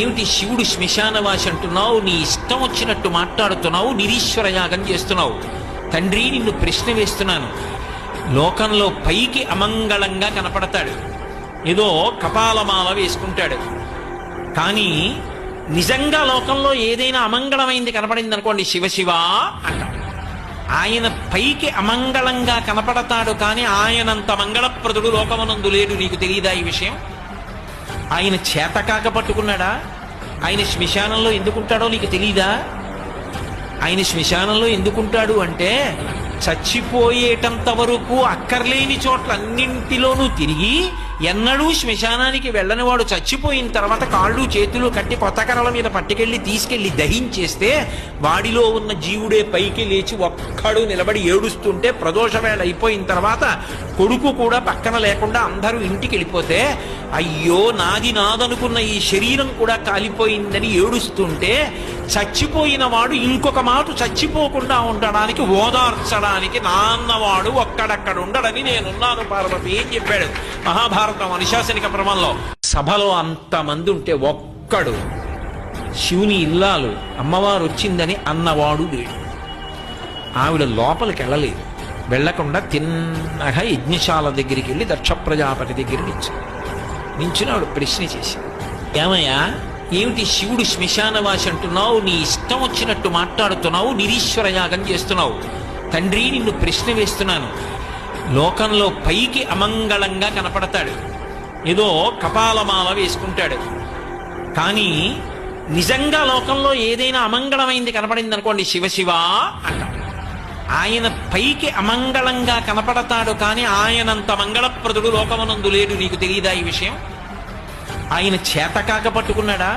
ఏమిటి శివుడు శ్మశానవాసి అంటున్నావు, నీ ఇష్టం వచ్చినట్టు మాట్లాడుతున్నావు, నిరీశ్వర యాగం చేస్తున్నావు. తండ్రి, నిన్ను ప్రశ్న వేస్తున్నాను. లోకంలో పైకి అమంగళంగా కనపడతాడు, ఏదో కపాలమాల వేసుకుంటాడు, కానీ నిజంగా లోకంలో ఏదైనా అమంగళమైంది కనపడింది అనుకోండి, శివ అంటాడు. ఆయన పైకి అమంగళంగా కనపడతాడు, కానీ ఆయనంత మంగళప్రదుడు లోకమనందు లేడు. నీకు తెలియదా ఈ విషయం? ఆయన చేతకాక పట్టుకున్నాడా? ఆయన శ్మశానంలో ఎందుకుంటాడో నీకు తెలీదా? ఆయన శ్మశానంలో ఎందుకుంటాడు అంటే, చచ్చిపోయేటంత వరకు అక్కర్లేని చోట్లన్నింటిలోనూ తిరిగి ఎన్నడూ శ్మశానానికి వెళ్ళని వాడు చచ్చిపోయిన తర్వాత కాళ్ళు చేతులు కట్టి కొత్తకరల మీద పట్టుకెళ్ళి తీసుకెళ్లి దహించేస్తే వాడిలో ఉన్న జీవుడే పైకి లేచి ఒక్కడు నిలబడి ఏడుస్తుంటే, ప్రదోషవేళ అయిపోయిన తర్వాత కొడుకు కూడా పక్కన లేకుండా అందరూ ఇంటికి వెళ్ళిపోతే, అయ్యో నాది నాదనుకున్న ఈ శరీరం కూడా కాలిపోయిందని ఏడుస్తుంటే, చచ్చిపోయిన వాడు ఇంకొక మాట చచ్చిపోకుండా ఉండడానికి, ఓదార్చడానికి నాన్నవాడు ఒక్కడక్కడ ఉండడని నేనున్నాను పార్వతి అని చెప్పాడు మహాభారతం అనుశాసనిక పర్వంలో. సభలో అంతమంది ఉంటే ఒక్కడు శివుని ఇల్లాలు అమ్మవారు వచ్చిందని అన్నవాడు లేడు. ఆవిడ లోపలికి వెళ్ళలేదు, వెళ్లకుండా తిన్నగా యజ్ఞశాల దగ్గరికి వెళ్ళి దక్ష ప్రజాపతి దగ్గర నించుని ఆవిడ ప్రశ్న చేసి, ఏమయ్యా, ఏమిటి శివుడు శ్మశానవాసి అంటున్నావు, నీ ఇష్టం వచ్చినట్టు మాట్లాడుతున్నావు, నిరీశ్వర యాగం చేస్తున్నావు. తండ్రి, నిన్ను ప్రశ్న వేస్తున్నాను. లోకంలో పైకి అమంగళంగా కనపడతాడు, ఏదో కపాలమాల వేసుకుంటాడు, కానీ నిజంగా లోకంలో ఏదైనా అమంగళమైంది కనపడింది అనుకోండి, శివ అంటాడు. ఆయన పైకి అమంగళంగా కనపడతాడు, కానీ ఆయనంత మంగళప్రదుడు లోకమనందు లేడు. నీకు తెలియదా ఈ విషయం? ఆయన చేతకాక పట్టుకున్నాడా?